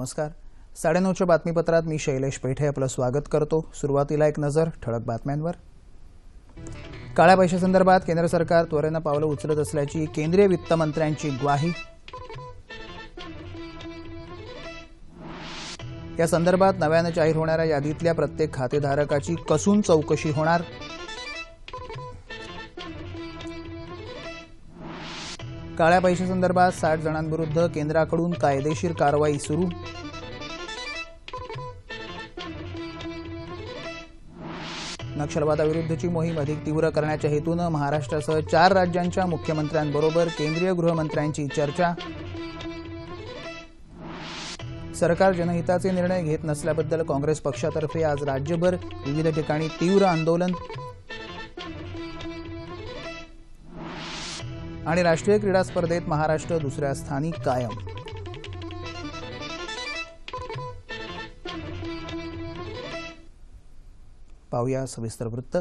नमस्कार. 9:30च्या बातमीपत्रात मी शैलेश पेठे आपलं स्वागत करतो. सुरुवातीला एक नजर ठळक बातम्यांवर. काळ्या पैशासंदर्भात केंद्र सरकार त्वरेनं पावलं उचलत असल्याची केंद्रीय वित्तमंत्र्यांची ग्वाही. या संदर्भात नव्यानं जाहीर होणाऱ्या यादीतल्या प्रत्येक खातेधारकाची कसून चौकशी होणार. काळ्या पैशासंदर्भात 60 जणांविरुद्ध केंद्राकडून कायदेशीर कारवाई सुरू. नक्षलवादाविरुद्धची मोहीम अधिक तीव्र करण्याच्या हेतूनं महाराष्ट्रासह 4 राज्यांच्या मुख्यमंत्र्यांबरोबर केंद्रीय गृहमंत्र्यांची चर्चा. सरकार जनहिताचे निर्णय घेत नसल्याबद्दल काँग्रेस पक्षातर्फे आज राज्यभर विविध ठिकाणी तीव्र आंदोलन. आणि राष्ट्रीय क्रीडा स्पर्धेत महाराष्ट्र दुसऱ्या स्थानी कायम. पाहूया सविस्तर वृत्त.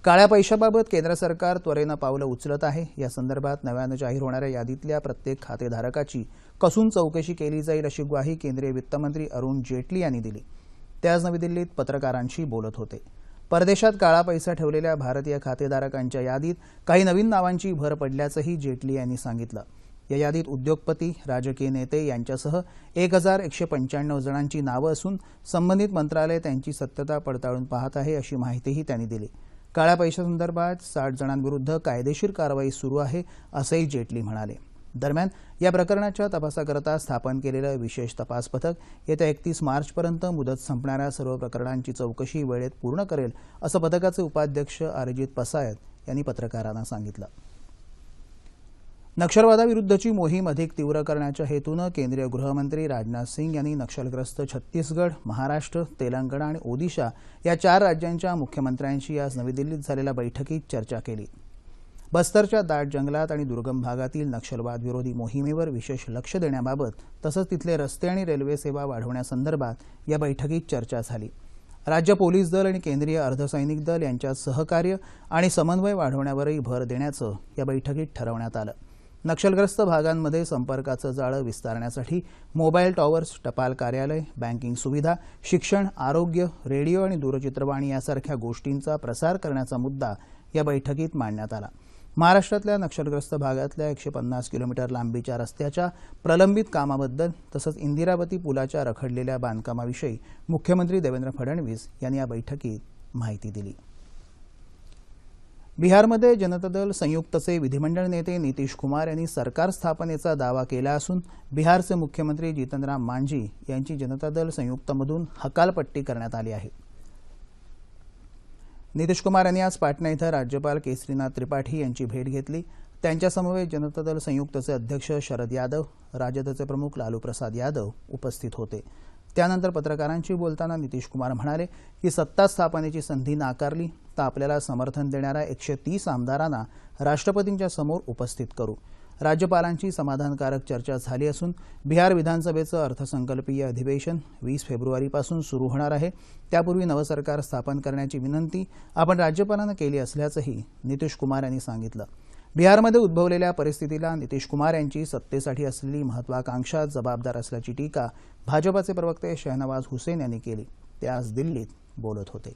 काळ्या पैशाबाबत केंद्र सरकार त्वरेनं पावलं उचलत आहे. या संदर्भात नव्यानं जाहीर होणाऱ्या यादीतल्या प्रत्येक खातेधारकाची कसून चौकशी केली जाईल अशी ग्वाही केंद्रीय वित्तमंत्री अरुण जेटली यांनी दिली. ते आज नवी दिल्लीत पत्रकारांशी बोलत होते. परदेशात काळा पैसा ठेवलेल्या भारतीय खातेधारकांच्या यादीत काही नवीन नावांची भर पडल्याचंही जेटली यांनी सांगितलं. या यादीत उद्योगपती, राजकीय नेते यांच्यासह 1195 जणांची नावं असून संबंधित मंत्रालय त्यांची सत्यता पडताळून पाहत आहे अशी माहितीही त्यांनी दिली. काळ्या पैशासंदर्भात 60 जणांविरुद्ध कायदेशीर कारवाई सुरू आहे असंही जेटली म्हणाले. दरम्यान या प्रकरणाच्या तपासाकरता स्थापन केलेलं विशेष तपास पथक येत्या 31 मार्चपर्यंत मुदत संपणाऱ्या सर्व प्रकरणांची चौकशी वेळेत पूर्ण करेल असं पथकाचे उपाध्यक्ष अरिजित पसायत यांनी पत्रकारांना सांगितलं. नक्षलवादाविरुद्धची मोहीम अधिक तीव्र करण्याच्या हेतूनं केंद्रीय गृहमंत्री राजनाथ सिंग यांनी नक्षलग्रस्त छत्तीसगड, महाराष्ट्र, तेलंगणा आणि ओदिशा या 4 राज्यांच्या मुख्यमंत्र्यांशी आज नवी दिल्लीत झालेल्या बैठकीत चर्चा केली. बस्तरच्या दाट जंगलात आणि दुर्गम भागातील नक्षलवाद विरोधी मोहिमेवर विशेष लक्ष देण्याबाबत तसंच तिथले रस्ते आणि रेल्वे सेवा वाढवण्यासंदर्भात या बैठकीत चर्चा झाली. राज्य पोलीस दल आणि केंद्रीय अर्धसैनिक दल यांच्यात सहकार्य आणि समन्वय वाढवण्यावरही भर देण्याचं या बैठकीत ठरवण्यात आलं. नक्षलग्रस्त भागांमध्ये संपर्काचं जाळं विस्तारण्यासाठी मोबाईल टॉवर्स, टपाल कार्यालय, बँकिंग सुविधा, शिक्षण, आरोग्य, रेडिओ आणि दूरचित्रवाणी यासारख्या गोष्टींचा प्रसार करण्याचा मुद्दा या बैठकीत मांडण्यात आला. महाराष्ट्रातल्या नक्षलग्रस्त भागातल्या 150 किलोमीटर लांबीच्या रस्त्याच्या प्रलंबित कामाबद्दल तसंच इंदिरावती पुलाच्या रखडलेल्या बांधकामाविषयी मुख्यमंत्री देवेंद्र फडणवीस यांनी या बैठकीत माहिती दिली. बिहारमध्ये जनता दल संयुक्तचे विधिमंडळ नेते नितीश कुमार यांनी सरकार स्थापनेचा दावा केला असून बिहारचे मुख्यमंत्री जितनराम मांझी यांची जनता दल संयुक्तमधून हकालपट्टी करण्यात आली आहे. नितीश कुमार यांनी आज पाटणा इथं राज्यपाल केसरीनाथ त्रिपाठी यांची भेट घेतली. त्यांच्यासमवेत जनता दल संयुक्तचे अध्यक्ष शरद यादव, राजदचे प्रमुख लालू प्रसाद यादव उपस्थित होते. त्यानंतर पत्रकारांशी बोलताना नितीश कुमार म्हणाले की सत्ता स्थापनेची संधी नाकारली तर आपल्याला समर्थन देणाऱ्या 130 आमदारांना राष्ट्रपतींच्या समोर उपस्थित करू. राज्यपालांची समाधानकारक चर्चा झाली असून बिहार विधानसभेचं अर्थसंकल्पीय अधिवेशन 20 फेब्रुवारीपासून सुरू होणार आहे. त्यापूर्वी नवं सरकार स्थापन करण्याची विनंती आपण राज्यपालांना केली असल्याचंही नितीश कुमार यांनी सांगितलं. बिहारमध्ये उद्भवलेल्या परिस्थितीला नितीश कुमार यांची सत्तेसाठी असलेली महत्वाकांक्षा जबाबदार असल्याची टीका भाजपाचे प्रवक्ते शहनवाज हुसेन यांनी केली. ते आज दिल्लीत बोलत होते.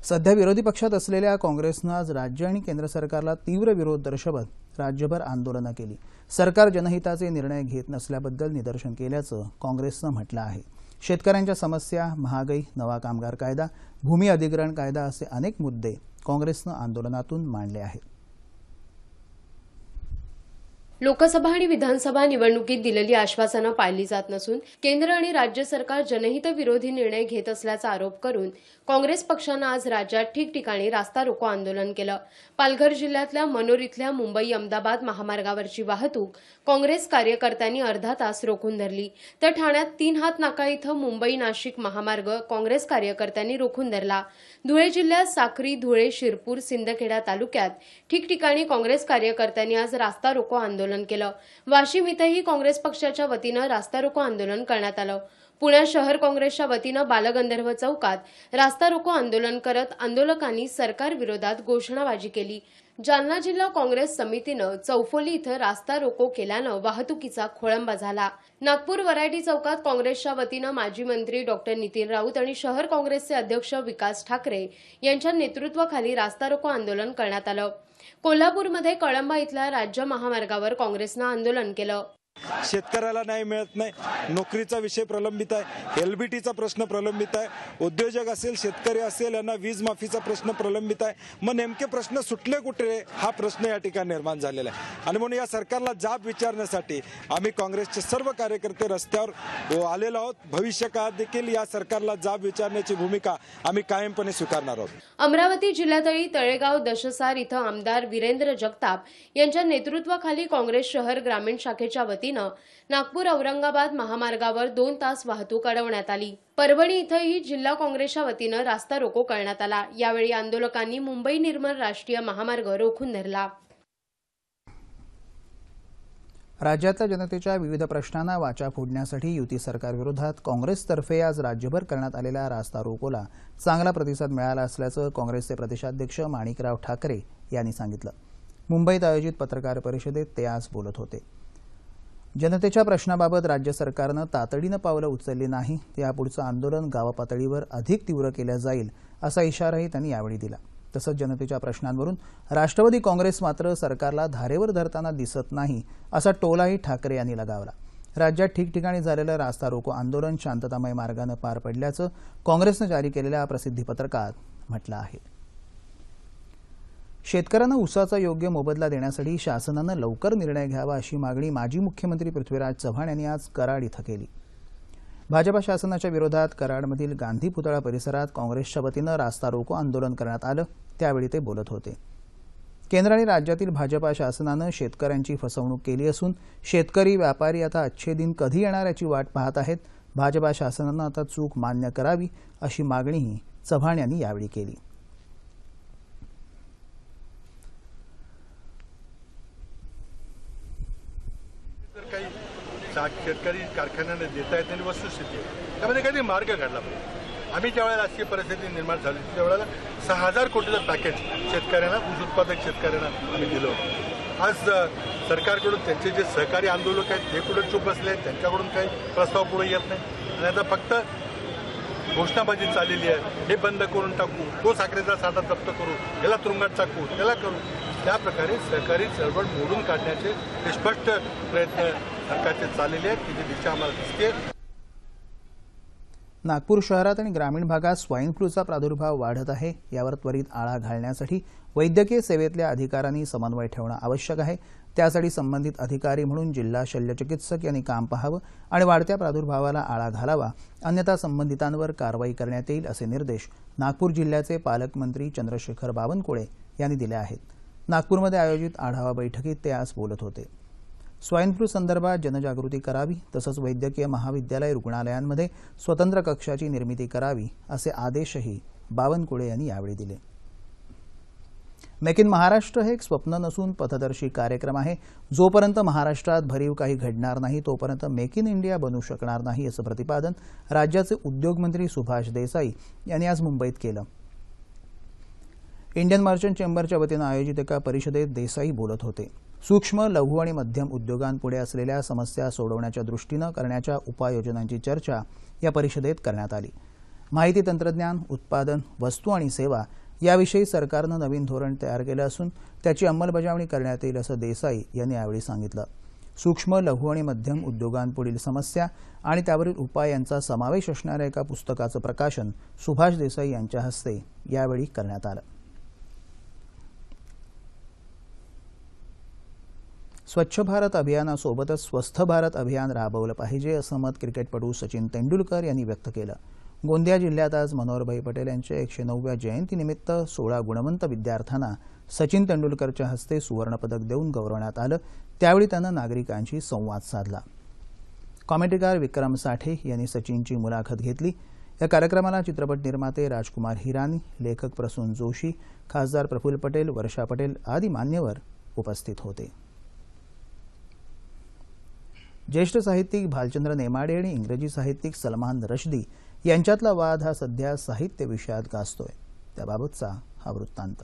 सध्या विरोधी पक्षात असलेल्या काँग्रेसनं आज राज्य आणि केंद्र सरकारला तीव्र विरोध दर्शवत राज्यभर आंदोलनं केली. सरकार जनहिताचे निर्णय घेत नसल्याबद्दल निदर्शन केल्याचं काँग्रेसनं म्हटलं आहे. शेतकऱ्यांच्या समस्या, महागाई, नवा कामगार कायदा, भूमी अधिग्रहण कायदा असे अनेक मुद्दे काँग्रेसनं आंदोलनातून मांडले आहेत. लोकसभा आणि विधानसभा निवडणुकीत दिलेली आश्वासनं पाळली जात नसून केंद्र आणि राज्य सरकार जनहित विरोधी निर्णय घेत असल्याचा आरोप करून काँग्रेस पक्षानं आज राज्यात ठिकठिकाणी रास्ता रोको आंदोलन केलं. पालघर जिल्ह्यातल्या मनोर इथल्या मुंबई अहमदाबाद महामार्गावरची वाहतूक काँग्रेस कार्यकर्त्यांनी अर्धा तास रोखून धरली. तर ठाण्यात 3 हात नाका इथं मुंबई नाशिक महामार्ग काँग्रेस कार्यकर्त्यांनी रोखून धरला. धुळे जिल्ह्यात साक्री, धुळे, शिरपूर, सिंदखेडा तालुक्यात ठिकठिकाणी काँग्रेस कार्यकर्त्यांनी आज रास्ता रोको आंदोलन केलं. वाशिम इथंही काँग्रेस पक्षाच्या वतीनं रास्ता रोको आंदोलन करण्यात आलं. पुण्यात शहर काँग्रेसच्या वतीनं बालगंधर्व चौकात रास्ता रोको आंदोलन करत आंदोलकांनी सरकार विरोधात घोषणाबाजी केली. जालना जिल्हा काँग्रेस समितीनं चौफोली इथं रास्ता रोको केल्यानं वाहतुकीचा खोळंबा झाला। नागपूर वरायटी चौकात काँग्रेसच्या वतीनं माजी मंत्री डॉक्टर नितीन राऊत आणि शहर काँग्रेसचे अध्यक्ष विकास ठाकरे यांच्या नेतृत्वाखाली रास्ता रोको आंदोलन करण्यात आलं। कोल्हापूरमध्ये कळंबा इथल्या राज्य महामार्गावर काँग्रेसनं आंदोलन केलं। शेतकऱ्याला न्याय मिळत नाही, नोकरीचा विषय प्रलंबित आहे, एलबीटीचा प्रश्न प्रलंबित आहे, उद्योजक असेल शेतकरी असेल यांना वीज माफीचा प्रश्न प्रलंबित आहे। मग नेमके प्रश्न सुटले कुठे हा प्रश्न या ठिकाणी निर्माण झालेला आहे आणि म्हणून या सरकारला जाब विचारण्यासाठी आम्ही काँग्रेसचे सर्व कार्यकर्ते रस्त्यावर आलेलो आहोत। भविष्य काळात देखील या सरकारला जाब विचारण्याची भूमिका आम्ही कायमपणे स्वीकारणार आहोत। अमरावती जिल्ह्यातही तळेगाव दशसार इथं आमदार वीरेंद्र जगताप यांच्या नेतृत्वाखाली काँग्रेस शहर ग्रामीण शाखेच्या वतीनं नागपूर औरंगाबाद महामार्गावर 2 तास वाहतूक अडवण्यात आली। परभणी इथंही जिल्हा काँग्रेसच्या वतीनं रास्ता रोको करण्यात आला। यावेळी आंदोलकांनी मुंबई निर्मल राष्ट्रीय महामार्ग रोखून धरला। राज्यातल्या जनतेच्या विविध प्रश्नांना वाचा फोडण्यासाठी युती सरकारविरोधात काँग्रेसतर्फे आज राज्यभर करण्यात आलेल्या रास्ता रोकोला चांगला प्रतिसाद मिळाला असल्याचं काँग्रेसचे प्रदेशाध्यक्ष माणिकराव ठाकरे यांनी सांगितलं। मुंबईत आयोजित पत्रकार परिषदेत ते आज बोलत होते। जनतेच्या प्रश्नाबाबत राज्य सरकारनं तातडीनं पावलं उचलली नाही, यापुढचं आंदोलन गावपातळीवर अधिक तीव्र केलं जाईल असा इशाराही त्यांनी यावेळी दिला। तसंच जनतेच्या प्रश्नांवरून राष्ट्रवादी काँग्रेस मात्र सरकारला धारेवर धरताना दिसत नाही असा टोलाही ठाकरे यांनी लगावला। राज्यात ठिकठिकाणी झालेलं रास्ता रोको आंदोलन शांततामय मार्गानं पार पडल्याचं काँग्रेसनं जारी केलेल्या प्रसिद्धीपत्रकात म्हटलं आहे। शेतकऱ्यांना ऊसाचा योग्य मोबदला देण्यासाठी शासनानं लवकर निर्णय घ्यावा अशी मागणी माजी मुख्यमंत्री पृथ्वीराज चव्हाण यांनी आज कराड इथं केली। भाजपा शासनाच्या विरोधात कराडमधील गांधी पुतळा परिसरात काँग्रेसच्या वतीनं रास्ता रोको आंदोलन करण्यात आलं, त्यावेळी ते बोलत होते। केंद्र आणि राज्यातील भाजपा शासनानं शेतकऱ्यांची फसवणूक केली असून शेतकरी व्यापारी आता अच्छे दिन कधी येणार याची वाट पाहत आहेत। भाजपा शासनानं आता चूक मान्य करावी अशी मागणीही चव्हाण यांनी यावेळी केली। शेतकरी कारखान्यांना देता येत नाही वस्तुस्थिती आहे, त्यामध्ये काही मार्ग काढला पाहिजे। आम्ही ज्यावेळेला अशी परिस्थिती निर्माण झाली त्यावेळेला 6000 कोटीचं पॅकेज शेतकऱ्यांना, ऊस उत्पादक शेतकऱ्यांना आम्ही दिलं होतं। आज सरकारकडून त्यांचे जे सहकारी आंदोलक आहेत ते कुठे चूप बसले आहेत, त्यांच्याकडून काही प्रस्ताव पुढे येत नाही आणि आता फक्त घोषणाबाजी चाललेली आहे। हे बंद करून टाकू, तो साखरेचा साठा जप्त करू, याला तुरुंगात टाकू, त्याला करू, त्या प्रकारे सहकारी चळवळ मोडून काढण्याचे हे स्पष्ट प्रयत्न सरकारचे चाललेले आहेत, त्याची दिशा आम्हाला दिसते। नागपूर शहरात आणि ग्रामीण भागात स्वाईन फ्लूचा प्रादुर्भाव वाढत आहे, यावर त्वरित आळा घालण्यासाठी वैद्यकीय सेवेतल्या अधिकाऱ्यांनी समन्वय ठेवणं आवश्यक आहे। त्यासाठी संबंधित अधिकारी म्हणून जिल्हा शल्यचिकित्सक यांनी काम पाहावं आणि वाढत्या प्रादुर्भावाला आळा घालावा, अन्यथा संबंधितांवर कारवाई करण्यात येईल असे निर्देश नागपूर जिल्ह्याचे पालकमंत्री चंद्रशेखर बावनकुळे यांनी दिले आहेत। नागपूरमध्ये आयोजित आढावा बैठकीत ते आज बोलत होते। स्वाईन फ्लू संदर्भात जनजागृती करावी, तसंच वैद्यकीय महाविद्यालय रुग्णालयांमध्ये स्वतंत्र कक्षाची निर्मिती करावी असे आदेशही बावनकुळे यांनी यावेळी दिले। मेक इन महाराष्ट्र हे एक स्वप्न नसून पथदर्शी कार्यक्रम आहे। जोपर्यंत महाराष्ट्रात भरीव काही घडणार नाही तोपर्यंत मेक इन इंडिया बनू शकणार नाही असं प्रतिपादन राज्याचे उद्योगमंत्री सुभाष देसाई यांनी आज मुंबईत केलं। इंडियन मर्चंट चेंबरच्या वतीनं आयोजित एका परिषदेत देसाई बोलत होते। सूक्ष्म, लघु आणि मध्यम उद्योगांपुढे असलेल्या समस्या सोडवण्याच्या दृष्टीनं करण्याच्या उपाययोजनांची चर्चा या परिषदेत करण्यात आली। माहिती तंत्रज्ञान, उत्पादन, वस्तू आणि सेवा याविषयी सरकारनं नवीन धोरण तयार केलं असून त्याची अंमलबजावणी करण्यात येईल असं देसाई यांनी यावेळी सांगितलं। सूक्ष्म, लघु आणि मध्यम उद्योगांपुढील समस्या आणि त्यावरील उपाय यांचा समावेश असणाऱ्या एका पुस्तकाचं प्रकाशन सुभाष देसाई यांच्या हस्ते यावेळी करण्यात आलं। स्वच्छ भारत अभियानासोबतच स्वस्थ भारत अभियान राबवलं पाहिजे असं मत क्रिकेटपटू सचिन तेंडुलकर यांनी व्यक्त केलं। गोंदिया जिल्ह्यात आज मनोहरभाई पटेल यांच्या 109व्या जयंतीनिमित्त 16 गुणवंत विद्यार्थ्यांना सचिन तेंडुलकरच्या हस्ते सुवर्णपदक देऊन गौरवण्यात आलं। त्यावेळी त्यानं नागरिकांशी संवाद साधला। कॉमेंटेटर विक्रम साठे यांनी सचिनची मुलाखत घेतली। या कार्यक्रमाला चित्रपट निर्माते राजकुमार हिरानी, लेखक प्रसून जोशी, खासदार प्रफुल्ल पटेल, वर्षा पटेल आदी मान्यवर उपस्थित होते। ज्येष्ठ साहित्यिक भालचंद्र नेमाडे आणि इंग्रजी साहित्यिक सलमान रश्दी यांच्यातला वाद हा सध्या साहित्य विषयात गाजतोय, त्याबाबतचा हा वृत्तांत।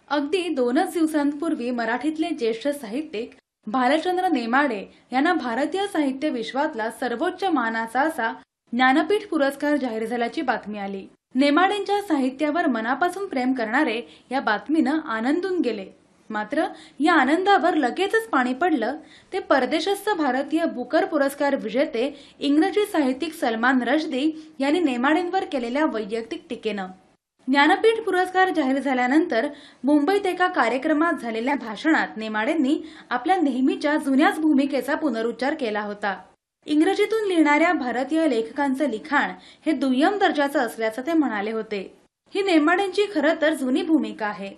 अगदी 2च दिवसांपूर्वी मराठीतले ज्येष्ठ साहित्यिक भालचंद्र नेमाडे यांना भारतीय साहित्य विश्वातला सर्वोच्च मानाचा असा ज्ञानपीठ पुरस्कार जाहीर झाल्याची बातमी आली. नेमाडेंच्या साहित्यावर मनापासून प्रेम करणारे या बातमीनं आनंदून गेले. मात्र या आनंदावर लगेचच पाणी पडलं ते परदेशस्थ भारतीय बुकर पुरस्कार विजेते इंग्रजी साहित्यिक सलमान रश्दी यांनी नेमाडेंवर केलेल्या वैयक्तिक टीकेनं. ज्ञानपीठ पुरस्कार जाहीर झाल्यानंतर मुंबईत एका कार्यक्रमात झालेल्या भाषणात नेमाडेंनी आपल्या नेहमीच्या जुन्याच भूमिकेचा पुनरुच्चार केला होता. इंग्रजीतून लिहिणाऱ्या भारतीय लेखकांचं लिखाण हे दुय्यम दर्जाचं असल्याचं ते म्हणाले होते. ही नेमाडेंची खरं तर जुनी भूमिका आहे.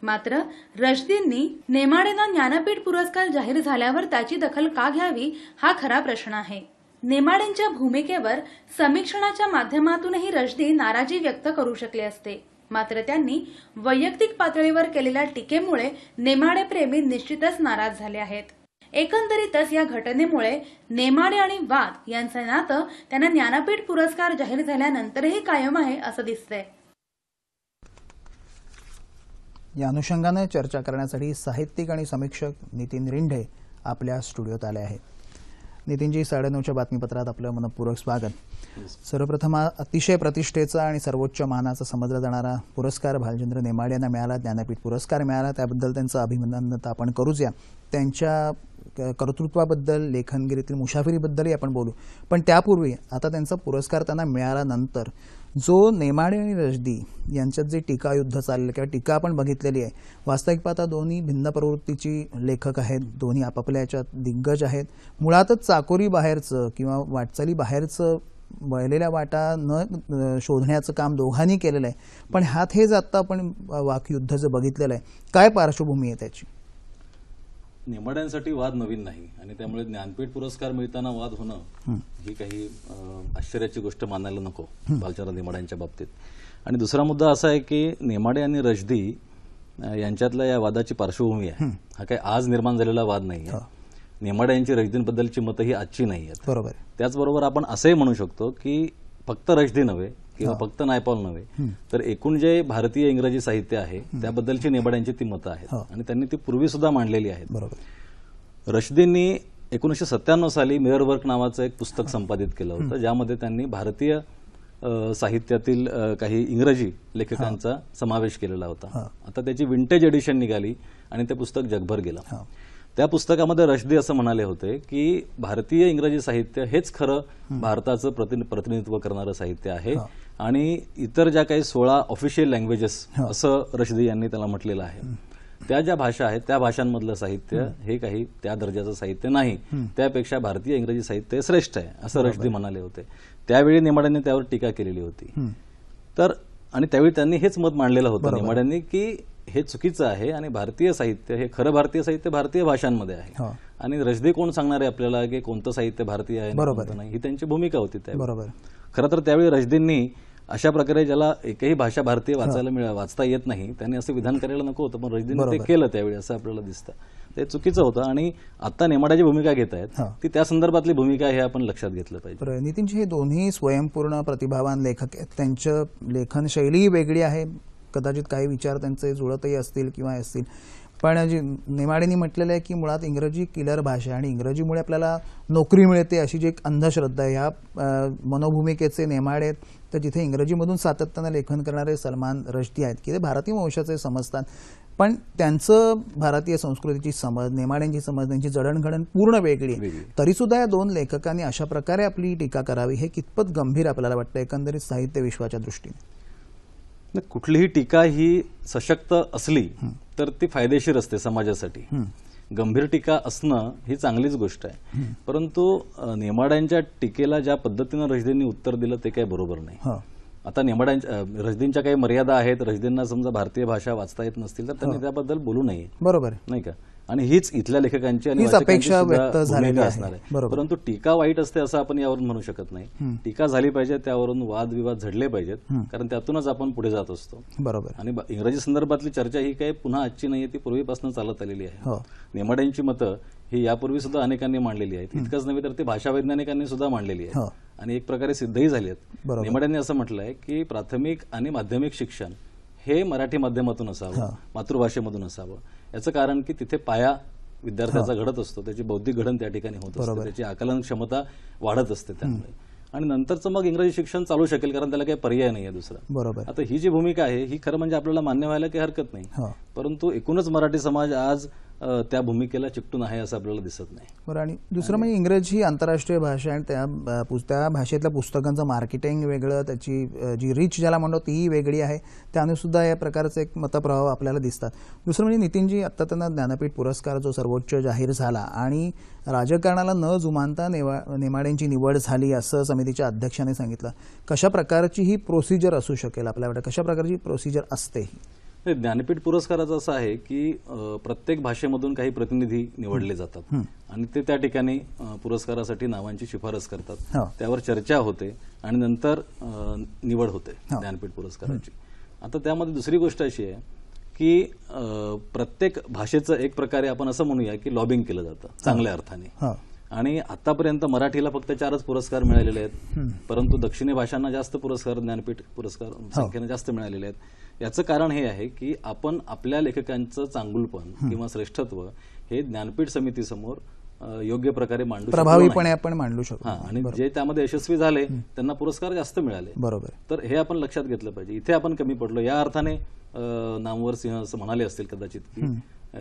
मात्र रश्दींनी नेमाडेंना ज्ञानपीठ पुरस्कार जाहीर झाल्यावर त्याची दखल का घ्यावी हा खरा प्रश्न आहे. नेमाडेंच्या भूमिकेवर समीक्षणाच्या माध्यमातूनही रश्दी नाराजी व्यक्त करू शकले असते. मात्र त्यांनी वैयक्तिक पातळीवर केलेल्या टीकेमुळे नेमाडे प्रेमी निश्चितच नाराज झाले आहेत. एकंदरीतच या घटनेमुळे नेमाडे आणि वाद यांचं नातं त्यांना ज्ञानपीठ पुरस्कार जाहीर झाल्यानंतरही कायम आहे असं दिसतंय. या अनुषंगाने चर्चा करण्यासाठी साहित्यिक आणि समीक्षक नितीन रिंढे आपल्या स्टुडिओत आले आहेत. नितीनजी, 9:30च्या बातमीपत्रात आपलं मनपूर्वक स्वागत. सर्वप्रथम अतिशय प्रतिष्ठेचा आणि सर्वोच्च मानाचा समजला जाणारा पुरस्कार भालचंद्र नेमाडे यांना मिळाला, ज्ञानपीठ पुरस्कार मिळाला, त्याबद्दल त्यांचं अभिनंदन तर आपण करूच. या त्यांच्या कर्तृत्वाबद्दल, लेखनगिरीतील मुशाफिरीबद्दलही आपण बोलू. पण त्यापूर्वी आता त्यांचा पुरस्कार त्यांना मिळाल्यानंतर जो नेमाडे आणि रश्दी यांच्यात जे टीकायुद्ध चाललं किंवा टीका आपण बघितलेली आहे, वास्तविक पाहता दोन्ही भिन्न प्रवृत्तीची लेखक आहेत, दोन्ही आपापल्या याच्यात दिग्गज आहेत. मुळातच चाकोरी बाहेरचं किंवा वाटचाली बाहेरचं वळलेल्या वाटा न शोधण्याचं काम दोघांनी केलेलं आहे. पण ह्यात हे जाता आपण वाकयुद्ध जे बघितलेलं आहे, काय पार्श्वभूमी आहे त्याची? नेमाड्यांसाठी वाद नवीन नाही आणि त्यामुळे ज्ञानपीठ पुरस्कार मिळताना वाद होणं ही काही आश्चर्याची गोष्ट मानायला नको भालचंद्र नेमाड्यांच्या बाबतीत. आणि दुसरा मुद्दा असा आहे की नेमाडे आणि रश्दी यांच्यातल्या या वादाची पार्श्वभूमी आहे. हा काही आज निर्माण झालेला वाद नाही आहे. नेमाडे यांची रश्दींबद्दलची मतं ही आजची नाही आहेत. बरोबर. त्याचबरोबर आपण असंही म्हणू शकतो की फक्त रश्दी नव्हे किंवा फक्त नायपॉल नव्हे तर एकूण जे भारतीय इंग्रजी साहित्य आहे त्याबद्दलची नेमाड्यांची ती मतं आहेत आणि त्यांनी ती पूर्वी सुद्धा मांडलेली आहेत. बरोबर. रश्दींनी 1997 साली मिरर वर्क नावाचं एक पुस्तक संपादित केलं होतं, ज्यामध्ये त्यांनी भारतीय साहित्यातील काही इंग्रजी लेखकांचा समावेश केलेला होता. आता त्याची विंटेज एडिशन निघाली आणि ते पुस्तक जगभर गेलं. त्या पुस्तकामध्ये रश्दी असं म्हणाले होते की भारतीय इंग्रजी साहित्य हेच खरं भारताचं प्रतिनिधित्व करणारं साहित्य आहे आणि इतर ज्या काही 16 ऑफिशियल लँग्वेजेस असं रश्दी यांनी त्याला म्हटलेलं आहे, त्या ज्या भाषा आहेत त्या भाषांमधलं साहित्य हे काही त्या दर्जाचं साहित्य नाही, त्यापेक्षा भारतीय इंग्रजी साहित्य श्रेष्ठ आहे असं रश्दी म्हणाले होते. त्यावेळी नेमाड्यांनी त्यावर टीका केलेली होती. तर आणि त्यावेळी त्यांनी हेच मत मांडलेलं होतं नेमाड्यांनी की हे चुकीचं आहे आणि भारतीय साहित्य हे खरं भारतीय साहित्य भारतीय भाषांमध्ये आहे. आणि रश्दी कोण सांगणार आहे आपल्याला की कोणतं साहित्य भारतीय आहे नाही, ही त्यांची भूमिका होती. बरोबर. खरं तर त्यावेळी रश्दींनी अशा प्रकारे ज्याला एकही भाषा भारतीय वाचता येत नाही त्यांनी असं विधान करायला नको होतं, पण रश्दींनी ते केलं त्यावेळी असं आपल्याला दिसतं. ते चुकीचं होतं आणि आता नेमाड्याची भूमिका घेत आहेत ती त्या संदर्भातली भूमिका हे आपण लक्षात घेतलं पाहिजे. नितीनजी, हे दोन्ही स्वयंपूर्ण प्रतिभावान लेखक आहेत, त्यांचं लेखन शैली वेगळी आहे, कदाचित काही विचार त्यांचे जुळतही असतील किंवा असतील. पण नेमाडेंनी म्हटलेलं आहे की मुळात इंग्रजी किलर भाषा आणि इंग्रजीमुळे आपल्याला नोकरी मिळते अशी जी एक अंधश्रद्धा आहे, ह्या मनोभूमिकेचे नेमाडे आहेत. तर जिथे इंग्रजीमधून सातत्यानं लेखन करणारे सलमान रश्दी आहेत की ते भारतीय वंशाचे समजतात, पण त्यांचं भारतीय संस्कृतीची समज, नेमाड्यांची समज, त्यांची जडणघडण पूर्ण वेगळी. तरीसुद्धा या दोन लेखकांनी अशा प्रकारे आपली टीका करावी हे कितपत गंभीर आपल्याला वाटतं एकंदरीत साहित्य विश्वाच्या दृष्टीने? कुठलीही टीका ही सशक्त असली तर ती फायदेशीर असते समाजासाठी. गंभीर टीका असणं ही चांगलीच गोष्ट आहे, परंतु नेमाड्यांच्या टीकेला ज्या पद्धतीनं रश्दींनी उत्तर दिलं ते काही बरोबर नाही. आता नेमाड्यांच्या रश्दींच्या काही मर्यादा आहेत. रश्दींना समजा भारतीय भाषा वाचता येत नसतील तर त्यांनी त्याबद्दल बोलू नये, बरोबर नाही का? आणि हीच इथल्या लेखकांची आणि अपेक्षा व्यक्त झालेली असणार आहे. परंतु टीका वाईट असते असं आपण यावरून म्हणू शकत नाही. टीका झाली पाहिजे, त्यावरून वादविवाद झडले पाहिजेत, कारण त्यातूनच आपण पुढे जात असतो. बरोबर. आणि इंग्रजी संदर्भातली चर्चा ही काही पुन्हा आजची नाहीये, ती पूर्वीपासून चालत आलेली आहे. नेमाड्यांची मतं ही यापूर्वी सुद्धा अनेकांनी मांडलेली आहेत. इतकंच नव्हे तर ती भाषा वैज्ञानिकांनी सुद्धा मांडलेली आहे आणि एक प्रकारे सिद्धही झाली आहेत. नेमाड्यांनी असं म्हटलंय की प्राथमिक आणि माध्यमिक शिक्षण हे मराठी माध्यमातून असावं, मातृभाषेमधून असावं. याचं कारण की तिथे पाया विद्यार्थ्याचा घडत असतो, त्याची बौद्धिक घडण त्या ठिकाणी होत असते, त्याची आकलन क्षमता वाढत असते त्यामुळे, आणि नंतरचं मग इंग्रजी शिक्षण चालू शकेल, कारण त्याला काही पर्याय नाहीये दुसरा. बरोबर. आता ही जी भूमिका आहे ही खरं म्हणजे आपल्याला मान्य व्हायला काही हरकत नाही, परंतु एकूणच मराठी समाज आज त्या भूमिकेला चिकटून आहे असं आपल्याला दिसत नाही. बरं, आणि दुसरं म्हणजे इंग्रजी ही आंतरराष्ट्रीय भाषा आणि त्या भाषेतल्या पुस्तकांचं मार्केटिंग वेगळं, त्याची जी रीच ज्याला म्हणतो तीही वेगळी आहे, त्याने सुद्धा या प्रकारचे एक मतप्रभाव आपल्याला दिसतात. दुसरं म्हणजे नितीनजी, आत्ता त्यांना ज्ञानपीठ पुरस्कार जो सर्वोच्च जाहीर झाला आणि राजकारणाला न जुमानता नेमाडेंची निवड झाली असं समितीच्या अध्यक्षाने सांगितलं. कशा प्रकारची ही प्रोसिजर असू शकेल आपल्याकडे, कशा प्रकारची प्रोसिजर असते ही? ज्ञानपीठ पुरस्काराचं असं आहे की प्रत्येक भाषेमधून काही प्रतिनिधी निवडले जातात आणि ते त्या ठिकाणी पुरस्कारासाठी नावांची शिफारस करतात, त्यावर चर्चा होते आणि नंतर निवड होते ज्ञानपीठ पुरस्काराची. आता त्यामध्ये दुसरी गोष्ट अशी आहे की प्रत्येक भाषेचं एक प्रकारे आपण असं म्हणूया की लॉबिंग केलं जातं चांगल्या अर्थाने, आणि आतापर्यंत मराठीला फक्त 4च पुरस्कार मिळालेले आहेत, परंतु दक्षिणी भाषांना जास्त पुरस्कार, ज्ञानपीठ पुरस्कार संख्येने जास्त मिळालेले आहेत. याचं कारण हे आहे की आपण आपल्या लेखकांचं चांगुलपण किंवा श्रेष्ठत्व हे ज्ञानपीठ समितीसमोर योग्य प्रकारे मांडू प्रभावीपणे आपण मांडू शकतो, आणि जे त्यामध्ये यशस्वी झाले त्यांना पुरस्कार जास्त मिळाले. बरोबर. तर हे आपण लक्षात घेतलं पाहिजे. इथे आपण कमी पडलो. या अर्थाने नामवर सिंह असं म्हणाले असतील कदाचित की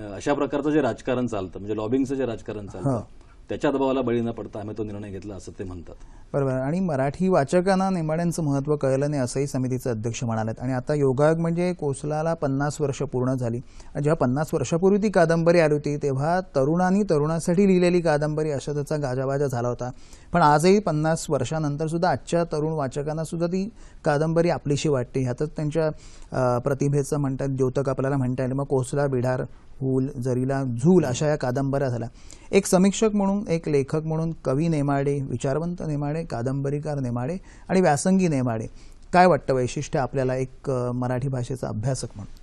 अशा प्रकारचं जे राजकारण चालतं, म्हणजे लॉबिंगचं जे राजकारण चालतं, त्याच्या दबावाला बळी न पडता आम्ही तो निर्णय घेतला असं ते म्हणतात. बरोबर. आणि मराठी वाचकांना नेमाड्यांचं महत्त्व कळलं नाही असंही समितीचे अध्यक्ष म्हणालेत. आणि आता योगायोग म्हणजे कोसलाला 50 वर्ष पूर्ण झाली. जेव्हा 50 वर्षापूर्वी ती कादंबरी आली होती तेव्हा तरुणांनी तरुणासाठी लिहिलेली कादंबरी अशा त्याचा गाजावाजा झाला होता. पण आजही 50 वर्षानंतर सुद्धा आजच्या तरुण वाचकांना सुद्धा ती कादंबरी आपलीशी वाटते. ह्यातच त्यांच्या प्रतिभेचं म्हणतात द्योतक आपल्याला म्हणता येईल. मग कोसला, बिढार, हूल, जरीला झूल अशा या कादंबऱ्या झाल्या. एक समीक्षक म्हणून, एक लेखक म्हणून कवी नेमाडे, विचारवंत नेमाडे, कादंबरीकार नेमाडे आणि व्यासंगी नेमाडे, काय वाटतं वैशिष्ट्य आपल्याला एक मराठी भाषेचा अभ्यासक म्हणून?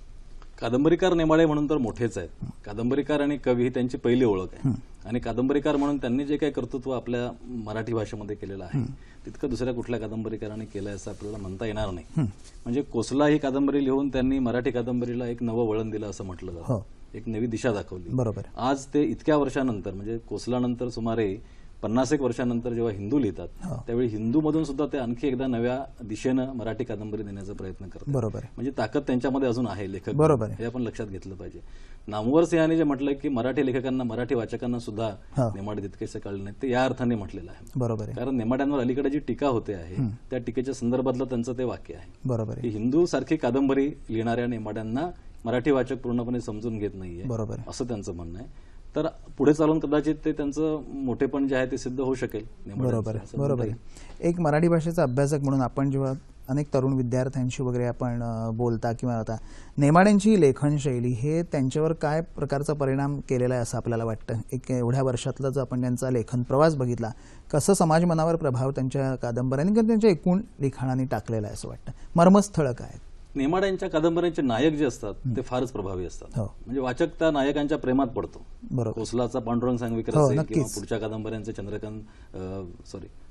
कादंबरीकार नेमाडे म्हणून तर मोठेच आहेत. कादंबरीकार आणि कवी ही त्यांची पहिली ओळख आहे, आणि कादंबरीकार म्हणून त्यांनी जे काही कर्तृत्व आपल्या मराठी भाषेमध्ये केलेलं आहे तितकं दुसऱ्या कुठल्या कादंबरीकारांनी केलं असं आपल्याला म्हणता येणार नाही. म्हणजे कोसला ही कादंबरी लिहून त्यांनी मराठी कादंबरीला एक नवं वळण दिलं असं म्हटलं जातं, एक नवी दिशा दाखवली. बरोबर. आज ते इतक्या वर्षानंतर, म्हणजे कोसलानंतर सुमारे 50 वर्षानंतर जेव्हा हिंदू लिहितात त्यावेळी हिंदूमधून सुद्धा ते आणखी एकदा नव्या दिशेनं मराठी कादंबरी देण्याचा प्रयत्न करतात. बरोबर. म्हणजे ताकद त्यांच्यामध्ये अजून आहे लेखक. बरोबर. हे आपण लक्षात घेतलं पाहिजे. नामवर सिंहाने जे म्हटलं की मराठी लेखकांना, मराठी वाचकांना सुद्धा नेमाडे तितकेसे कळले नाहीत, ते या अर्थाने म्हटलेलं आहे. बरोबर. कारण नेमाड्यांवर अलीकडे जी टीका होते आहे त्या टीकेच्या संदर्भातलं त्यांचं ते वाक्य आहे. बरोबर. की हिंदू सारखी कादंबरी लिहिणाऱ्या नेमाड्यांना मराठी वाचक पूर्णपणे समजून घेत नाहीये, बरोबर, असं त्यांचं म्हणणं आहे. तर पुढे चालून कदाचित ते त्यांचं मोठेपण जे आहे ते सिद्ध होऊ शकेल. बरोबर बरोबर. एक मराठी भाषेचा अभ्यासक म्हणून आपण जेव्हा अनेक तरुण विद्यार्थ्यांशी वगैरे आपण बोलता किंवा आता नेमाड्यांची लेखनशैली हे त्यांच्यावर काय प्रकारचा परिणाम केलेला आहे असं आपल्याला वाटतं? एक एवढ्या वर्षातला जो आपण त्यांचा लेखन प्रवास बघितला, कसं समाज मनावर प्रभाव त्यांच्या कादंबऱ्यांनी किंवा त्यांच्या एकूण लिखाणाने टाकलेला आहे असं वाटतं? मर्मस्थळ काय? नेमाड्यांच्या कादंबऱ्यांचे नायक जे असतात ते फारच प्रभावी असतात. म्हणजे वाचक त्या नायकांच्या प्रेमात पडतो. कोसलाचा पांडुरंग सांगवीकर असेल किंवा पुढच्या कादंबऱ्यांचे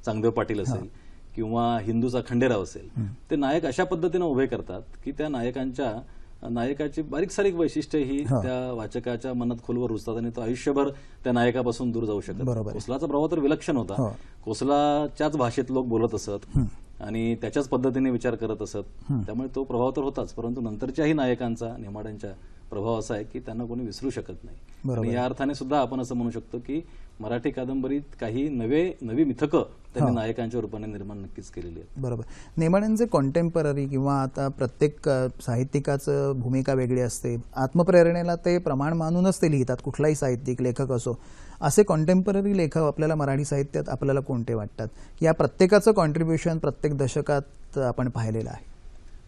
चांगदेव पाटील असेल किंवा हिंदूचा खंडेराव असेल, ते नायक अशा पद्धतीने उभे करतात की त्या नायकाची बारीक सारीक वैशिष्ट्य ही त्या वाचकाच्या मनात खोलवर रुजतात आणि तो आयुष्यभर त्या नायकापासून दूर जाऊ शकत. कोसलाचा प्रभाव तर विलक्षण होता. कोसलाच्याच भाषेत लोक बोलत असत आणि त्याच्याच पद्धतीने विचार करत असत, त्यामुळे तो प्रभाव तर होताच. परंतु नंतरच्याही नायकांचा, नेमाड्यांच्या प्रभाव असा आहे की त्यांना कोणी विसरू शकत नाही. आणि या अर्थाने सुद्धा आपण असं म्हणू शकतो की मराठी कादंबरीत काही नवी मिथकं त्यांनी नायकांच्या रूपाने निर्माण नक्कीच केलेली आहेत. बरोबर. नेमाड्यांचे कॉन्टेम्पररी किंवा आता प्रत्येक साहित्यिकाचं भूमिका वेगळी असते. आत्मप्रेरणेला ते प्रमाण मानूनच ते लिहितात, कुठलाही साहित्यिक लेखक असो. असे कॉन्टेम्पररी लेखक आपल्याला मराठी साहित्यात आपल्याला कोणते वाटतात? या प्रत्येकाचं कॉन्ट्रीब्युशन प्रत्येक दशकात आपण पाहिलेलं आहे.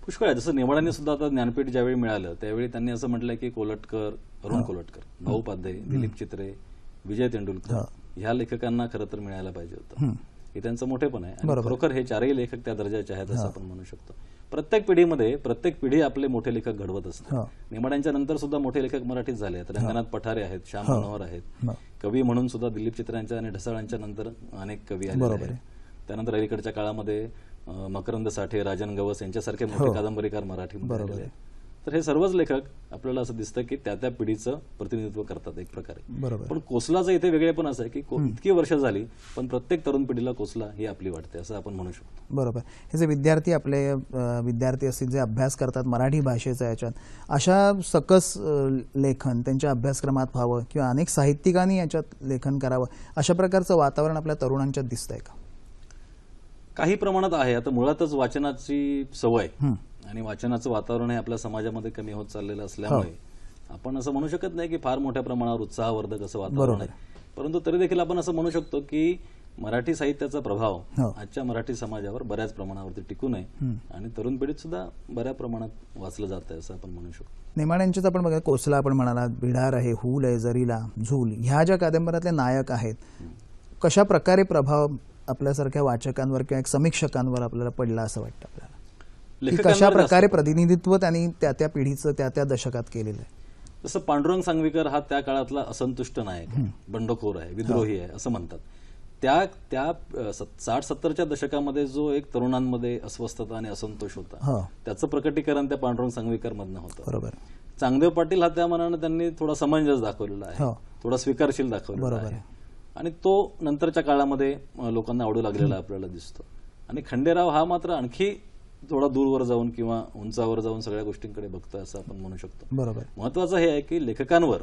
पुष्कळ आहे. जसं नेमाड्यांनी सुद्धा आता ज्ञानपीठ ज्यावेळी मिळालं त्यावेळी त्यांनी असं म्हटलंय की कोलटकर, अरुण कोलटकर, भाऊ उपाध्याय, दिलीप चित्रे, विजय तेंडुलकर ह्या लेखकांना खरं तर मिळायला पाहिजे होतं. हे त्यांचं मोठेपण आहे. खरोखर हे चारही लेखक त्या दर्जाचे आहेत असं आपण म्हणू शकतो. प्रत्येक पिढीमध्ये प्रत्येक पिढी आपले मोठे लेखक घडवत असते. नेमाड्यांच्या नंतर सुद्धा मोठे लेखक मराठीत झाले आहेत. रंगनाथ पठारे आहेत, श्याम मनोहर आहेत. कवी म्हणून सुद्धा दिलीप चित्र्यांच्या आणि ढसाळांच्या नंतर अनेक कवी आले आहेत. त्यानंतर अलीकडच्या काळामध्ये मकरंद साठे, राजन गवस यांच्यासारखे मोठे कादंबरीकार मराठीमध्ये आलेले आहेत. तर हे सर्वच लेखक आपल्याला असं दिसतं की त्या त्या पिढीचं प्रतिनिधित्व करतात एक प्रकारे. बरोबर. पण कोसलाचं इथे वेगळेपण असं आहे की इतकी वर्ष झाली पण प्रत्येक तरुण पिढीला कोसला ही आपली वाटते असं आपण म्हणू शकतो. बरोबर. हे जे विद्यार्थी आपले विद्यार्थी असतील जे अभ्यास करतात मराठी भाषेचा याच्यात, अशा सकस लेखन त्यांच्या अभ्यासक्रमात व्हावं किंवा अनेक साहित्यिकांनी याच्यात लेखन करावं, अशा प्रकारचं वातावरण आपल्या तरुणांच्यात दिसतंय का? काही प्रमाणात आहे. आता मुळातच वाचनाची सवय आणि वाचनाचं वातावरण हे आपल्या समाजामध्ये कमी होत चाललेलं असल्यामुळे आपण असं म्हणू शकत नाही की फार मोठ्या प्रमाणावर उत्साहवर्धक असं वातावरण आहे. परंतु तरी देखील आपण असं म्हणू शकतो की मराठी साहित्याचा प्रभाव आजच्या मराठी समाजावर बऱ्याच प्रमाणावरती टिकून आहे आणि तरुण पिढीत सुद्धा बऱ्या प्रमाणात वाचलं जात आहे असं आपण म्हणू शकतो. नेमाड्यांचेच आपण बघा, कोसला आपण म्हणाला, बिडार आहे, हूल आहे, जरीला, झूल, ह्या ज्या कादंबऱ्यातले नायक आहेत, कशा प्रकारे प्रभाव आपल्यासारख्या वाचकांवर किंवा एक समीक्षकांवर आपल्याला पडला असं वाटतं आपल्याला? कशा प्रकारे प्रतिनिधित्व त्यांनी त्या त्या पिढीचं त्या त्या दशकात केलेलं आहे? जसं पांडुरंग सांगवीकर हा त्या काळातला असंतुष्ट नायक आहे, बंडखोर आहे, विद्रोही आहे असं म्हणतात. त्या 60-70च्या दशकामध्ये जो एक तरुणांमध्ये अस्वस्थता आणि असंतोष होता त्याचं प्रकटीकरण त्या पांडुरंग सांगवीकर मधनं होतं. बरोबर. चांगदेव पाटील हा त्या मनाने त्यांनी थोडा समंजस दाखवलेला आहे, थोडा स्वीकारशील दाखवलेला आहे आणि तो नंतरच्या काळामध्ये लोकांना आवडू लागलेला आपल्याला दिसतो. आणि खंडेराव हा मात्र आणखी थोडा दूरवर जाऊन किंवा उंचावर जाऊन सगळ्या गोष्टींकडे बघतोय असं आपण म्हणू शकतो. बरोबर. महत्वाचं हे आहे की लेखकांवर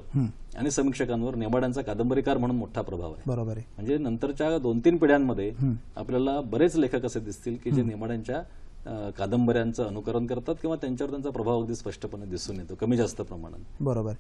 आणि समीक्षकांवर नेमाड्यांचा कादंबरीकार म्हणून मोठा प्रभाव आहे. बरोबर आहे. म्हणजे नंतरच्या 2-3 पिढ्यांमध्ये आपल्याला बरेच लेखक असे दिसतील की जे नेमाड्यांच्या कादंबऱ्यांचं अनुकरण करतात किंवा त्यांच्यावर त्यांचा प्रभाव अगदी स्पष्टपणे दिसून येतो कमी जास्त प्रमाणात. बरोबर.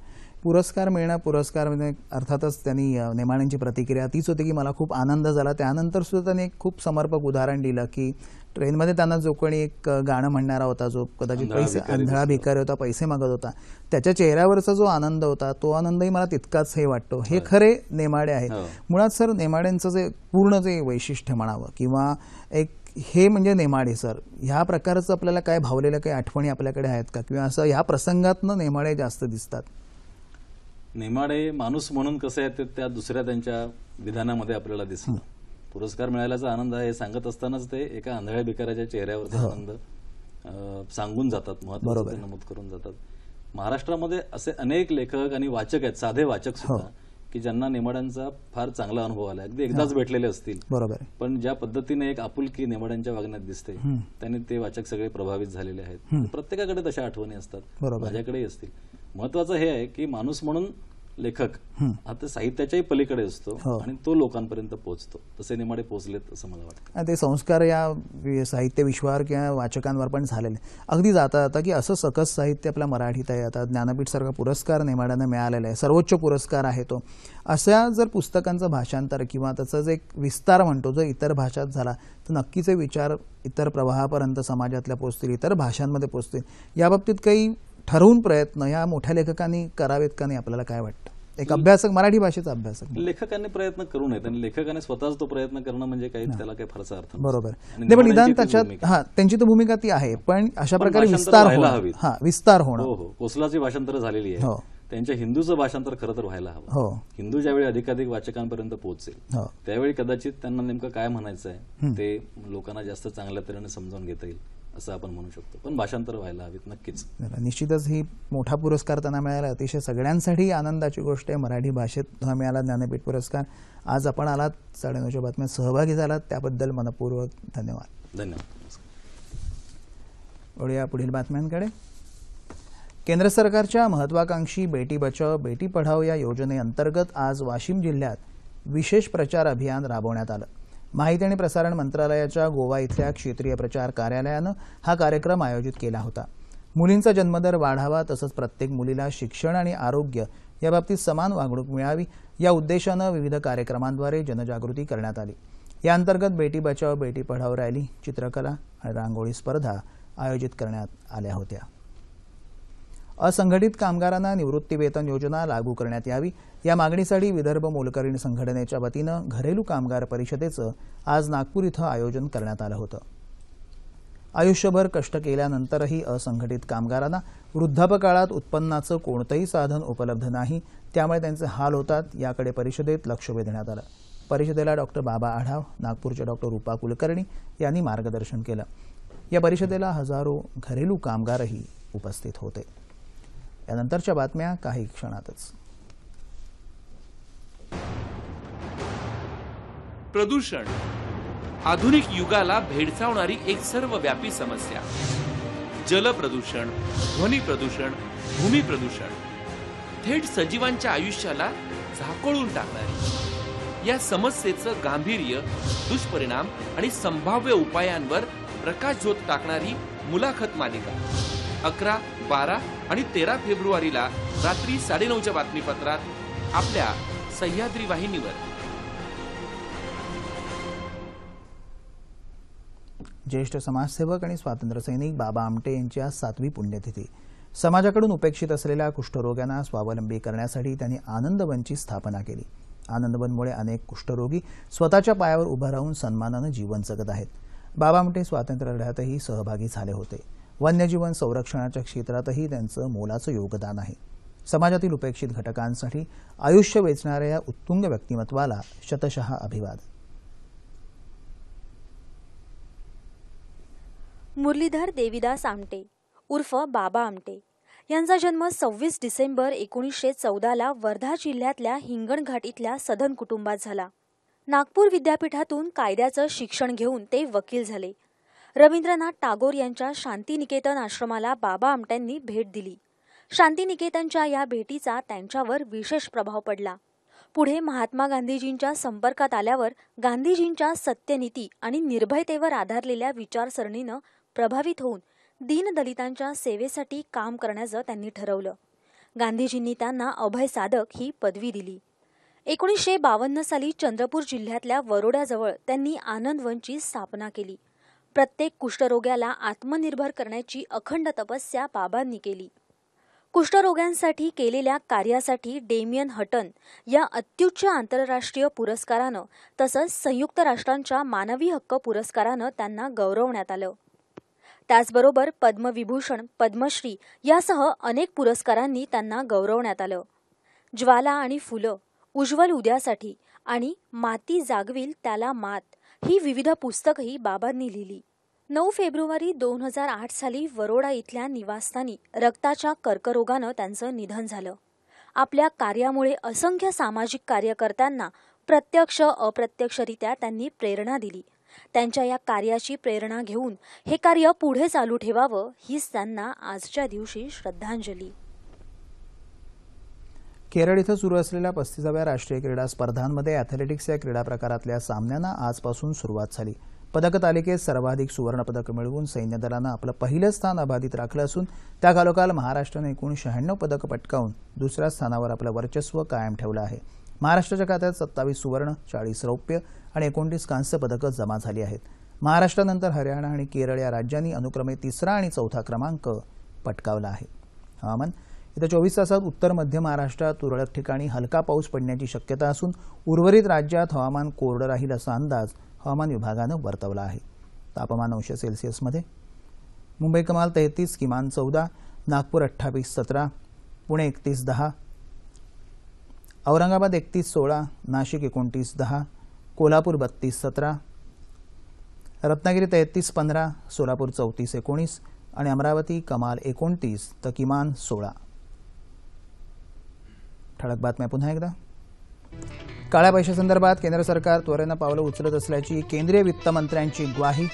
पुरस्कार मिळणं, पुरस्कार म्हणजे अर्थातच त्यांनी नेमाड्यांची प्रतिक्रिया तीच होती की मला खूप आनंद झाला. त्यानंतर सुद्धा त्यांनी एक खूप समर्पक उदाहरण दिलं की ट्रेनमध्ये त्यांना जो कोणी एक गाणं म्हणणारा होता, जो कदाचित पैसे आंधळा भिकारी होता, पैसे मागत होता, त्याच्या चेहऱ्यावरचा जो आनंद होता तो आनंदही मला तितकाच हे वाटतो. हे खरे नेमाडे आहेत. मुळात सर नेमाड्यांचं जे पूर्ण जे वैशिष्ट्य म्हणावं किंवा एक हे म्हणजे नेमाडे सर, ह्या प्रकारचं आपल्याला काय भावलेल्या काही आठवणी आपल्याकडे आहेत का, किंवा असं ह्या प्रसंगातनं नेमाडे जास्त दिसतात? नेमाडे माणूस म्हणून कसे आहेत त्या दुसऱ्या त्यांच्या विधानामध्ये आपल्याला दिसलं. पुरस्कार मिळाल्याचा आनंद आहे हे सांगत असतानाच ते एका आंधळ्या भिकाऱ्याच्या चेहऱ्यावरचा आनंद सांगून जातात, महत्त्वाचं नमूद करून जातात. महाराष्ट्रामध्ये असे अनेक लेखक आणि वाचक आहेत, साधे वाचक सुद्धा, की ज्यांना नेमाड्यांचा फार चांगला अनुभव आला. अगदी एकदाच भेटलेले असतील, बरोबर, पण ज्या पद्धतीने एक आपुलकी नेमाड्यांच्या वागण्यात दिसते त्यांनी ते वाचक सगळे प्रभावित झालेले आहेत. प्रत्येकाकडे तशा आठवणी असतात, माझ्याकडेही असतील. महत्वाचं हे आहे की माणूस म्हणून लेखक आता साहित्याच्याही पलीकडे असतो आणि तो लोकांपर्यंत पोहोचतो. तसे नेमाडे पोहोचलेत असं मला वाटतं. ते संस्कार या साहित्य विश्वावर किंवा वाचकांवर पण झालेले. अगदी जाता जाता की असं सकस साहित्य आपल्या मराठीत आहे. आता ज्ञानपीठ सारखा पुरस्कार नेमाड्यांना मिळालेला आहे, सर्वोच्च पुरस्कार आहे तो. अशा जर पुस्तकांचं भाषांतर किंवा त्याचा जे एक विस्तार म्हणतो जो इतर भाषात झाला तर नक्कीच विचार इतर प्रवाहापर्यंत समाजातल्या पोहोचतील, इतर भाषांमध्ये पोहोचतील. याबाबतीत काही ठरवून प्रयत्न या मोठ्या लेखकांनी करावेत का नाही, आपल्याला काय वाटतं? एक अभ्यासक, मराठी भाषेचा अभ्यासक लेखकांनी प्रयत्न करू नयेत आणि लेखकाने स्वतःच तो प्रयत्न करणं म्हणजे काही त्याला काही फारसा अर्थ नाही. बरोबर. पण निदान त्याच्यात त्यांची तर भूमिका ती आहे, पण अशा प्रकारे विस्तार होणं, विस्तार होणं. हो, कोसलाची भाषांतर झालेली आहे, त्यांच्या हिंदूचं भाषांतर खरं तर व्हायला हवं. हिंदू ज्यावेळी अधिकाधिक वाचकांपर्यंत पोहोचेल त्यावेळी कदाचित त्यांना नेमकं काय म्हणायचं आहे ते लोकांना जास्त चांगल्या तऱ्हेने समजावून घेता येईल असं आपण म्हणू शकतो. पण भाषांतर व्हायला हवीत नक्कीच. निश्चितच ही मोठा पुरस्कार त्यांना मिळाला, अतिशय सगळ्यांसाठी आनंदाची गोष्ट आहे. मराठी भाषेत मिळाला ज्ञानपीठ पुरस्कार. आज आपण आलात 9:30च्या बातम्यात सहभागी झालात त्याबद्दल मनपूर्वक धन्यवाद. धन्यवाद. वळूया पुढील बातम्यांकडे. केंद्र सरकारच्या महत्वाकांक्षी बेटी बचाओ बेटी पढाओ या योजनेअंतर्गत आज वाशिम जिल्ह्यात विशेष प्रचार अभियान राबवण्यात आलं. माहिती आणि प्रसारण मंत्रालयाच्या गोवा इथल्या क्षेत्रीय प्रचार कार्यालयानं हा कार्यक्रम आयोजित केला होता. मुलींचा जन्मदर वाढावा तसंच प्रत्येक मुलीला शिक्षण आणि आरोग्य याबाबतीत समान वागणूक मिळावी या उद्देशानं विविध कार्यक्रमांद्वारे जनजागृती करण्यात आली. या अंतर्गत बेटी बचाओ बेटी पढाओ रॅली, चित्रकला आणि रांगोळी स्पर्धा आयोजित करण्यात आल्या होत्या. असंघटित कामगारांना निवृत्ती वेतन योजना लागू करण्यात यावी या मागणीसाठी विदर्भ मोलकरीण संघटनेच्या वतीनं घरेलू कामगार परिषदेचं आज नागपूर इथं आयोजन करण्यात आलं होतं. आयुष्यभर कष्ट केल्यानंतरही असंघटित कामगारांना वृद्धापकाळात उत्पन्नाचं कोणतंही साधन उपलब्ध नाही, त्यामुळे त्यांचे हाल होतात. याकडे परिषदेत लक्ष वेधण्यात आलं. परिषदेला डॉक्टर बाबा आढाव, नागपूरच्या डॉक्टर रूपा कुलकर्णी यांनी मार्गदर्शन केलं. या परिषदेला हजारो घरेलू कामगारही उपस्थित होते. यानंतरच्या बातम्या काही क्षणातच. प्रदूषण आधुनिक युगाला भेडसावणारी एक सर्वव्यापी समस्या. जल प्रदूषण, ध्वनी प्रदूषण, भूमी प्रदूषण, थेट सजीवांच्या आयुष्याला झाकोळून टाकणारी या समस्येचं गांभीर्य, दुष्परिणाम आणि संभाव्य उपायांवर प्रकाशझोत टाकणारी मुलाखत मालिका 11, 12 आणि 13 फेब्रुवारीला रात्री 9:30च्या बातमीपत्रात आपल्या सह्याद्री वाहिनीवर. ज्येष्ठ समाजसेवक आणि स्वातंत्र्यसैनिक बाबा आमटे यांची आज 7वी पुण्यतिथी. समाजाकडून उपेक्षित असलेल्या कुष्ठरोग्यांना स्वावलंबी करण्यासाठी त्यांनी आनंदवनची स्थापना केली. आनंदवनमुळे अनेक कुष्ठरोगी स्वतःच्या पायावर उभं राहून सन्मानानं जीवन जगत आहेत. बाबा आमटे स्वातंत्र्य लढ्यातही सहभागी झाले होते. वन्यजीवन संरक्षणाच्या क्षेत्रातही त्यांचं मोलाचं योगदान आहे. समाजातील उपेक्षित घटकांसाठी आयुष्य वेचणाऱ्या या उत्तुंग व्यक्तिमत्वाला शतशः अभिवाद. मुरलीधर देवीदास आमटे उर्फ बाबा आमटे यांचा जन्म 26 डिसेंबर 1914ला वर्धा जिल्ह्यातल्या हिंगणघाट इथल्या सधन कुटुंबात झाला. नागपूर विद्यापीठातून कायद्याचं शिक्षण घेऊन ते वकील झाले. रवींद्रनाथ टागोर यांच्या शांतिनिकेतन आश्रमाला बाबा आमट्यांनी भेट दिली. शांतिनिकेतनच्या या भेटीचा त्यांच्यावर विशेष प्रभाव पडला. पुढे महात्मा गांधीजींच्या संपर्कात आल्यावर गांधीजींच्या सत्यनीती आणि निर्भयतेवर आधारलेल्या विचारसरणीनं प्रभावित होऊन दीनदलितांच्या सेवेसाठी काम करण्याचं त्यांनी ठरवलं. गांधीजींनी त्यांना अभय साधक ही पदवी दिली. 1952 साली चंद्रपूर जिल्ह्यातल्या वरोड्याजवळ त्यांनी आनंदवनची स्थापना केली. प्रत्येक कुष्ठरोग्याला आत्मनिर्भर करण्याची अखंड तपस्या बाबांनी केली. कुष्ठरोग्यांसाठी केलेल्या कार्यासाठी डेमियन हटन या अत्युच्च आंतरराष्ट्रीय पुरस्कारानं तसंच संयुक्त राष्ट्रांच्या मानवी हक्क पुरस्कारानं त्यांना गौरवण्यात आलं. त्याचबरोबर पद्मविभूषण, पद्मश्री यासह अनेक पुरस्कारांनी त्यांना गौरवण्यात आलं. ज्वाला आणि फुलं, उज्ज्वल उद्यासाठी आणि माती जागविल त्याला मात ही विविध पुस्तकही बाबांनी लिहिली. 9 फेब्रुवारी 2008 साली वरोडा इथल्या निवासस्थानी रक्ताच्या कर्करोगानं त्यांचं निधन झालं. आपल्या कार्यामुळे असंख्य सामाजिक कार्यकर्त्यांना प्रत्यक्ष अप्रत्यक्षरित्या त्यांनी प्रेरणा दिली. त्यांच्या या कार्याची प्रेरणा घेऊन हे कार्य पुढे चालू ठेवावं हीच त्यांना आजच्या दिवशी श्रद्धांजली. केरळ इथं सुरू असलेल्या 35व्या राष्ट्रीय क्रीडा स्पर्धांमध्ये ॲथलेटिक्स या क्रीडा प्रकारातल्या सामन्यांना आजपासून सुरुवात झाली. पदक तालिकेत सर्वाधिक सुवर्णपदकं मिळवून सैन्य दलानं आपलं पहिलं स्थान अबाधित राखलं असून त्याखालोखाल महाराष्ट्रानं एकूण 96 पदकं पटकावून दुसऱ्या स्थानावर आपलं वर्चस्व कायम ठेवलं आहे. महाराष्ट्राच्या खात्यात 27 सुवर्ण, 40 रौप्य आणि 29 कांस्य पदकं जमा झाली आहेत. महाराष्ट्रानंतर हरियाणा आणि केरळ या राज्यांनी अनुक्रमे 3रा आणि 4था क्रमांक पटकावला आहे. हवामान. येत्या 24 तासात उत्तर मध्य महाराष्ट्रात तुरळक ठिकाणी हलका पाऊस पडण्याची शक्यता असून उर्वरित राज्यात हवामान कोरडं राहील असा अंदाज हवामान विभागानं वर्तवला आहे. तापमान अंश सेल्सिअसमध्ये मुंबई कमाल 33, किमान 14, नागपूर 28-17, पुणे 31-10, औरंगाबाद 31-16, नाशिक 29-10, कोल्हापूर 32-17, रत्नागिरी 33-15, सोलापूर 34-19 आणि अमरावती कमाल 29 तर किमान 16. ठळक बातम्या पुन्हा एकदा. काळ्या पैशासंदर्भात केंद्र सरकार त्वरेनं पावलं उचलत असल्याची केंद्रीय वित्तमंत्र्यांची ग्वाही.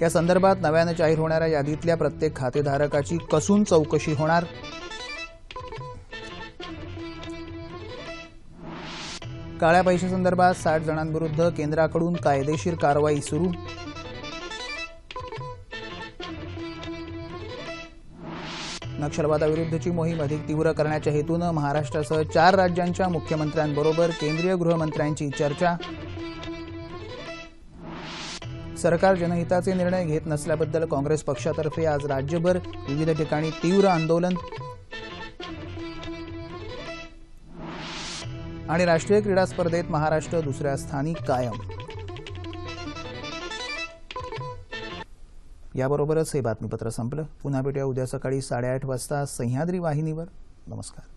या संदर्भात नव्यानं जाहीर होणाऱ्या यादीतल्या प्रत्येक खातेधारकाची कसून चौकशी होणार. काळ्या पैशासंदर्भात 60 जणांविरुद्ध केंद्राकडून कायदेशीर कारवाई सुरू. नक्षलवादाविरुद्धची मोहीम अधिक तीव्र करण्याच्या हेतूनं महाराष्ट्रासह 4 राज्यांच्या मुख्यमंत्र्यांबरोबर केंद्रीय गृहमंत्र्यांची चर्चा. सरकार जनहिताचे निर्णय घेत नसल्याबद्दल काँग्रेस पक्षातर्फे आज राज्यभर विविध ठिकाणी तीव्र आंदोलन. आणि राष्ट्रीय क्रीडा स्पर्धेत महाराष्ट्र दुसऱ्या स्थानी कायम. याबरोबरच हे बातमीपत्र संपलं. पुन्हा भेटूया उद्या सकाळी 8:30 वाजता सह्याद्री वाहिनीवर. नमस्कार.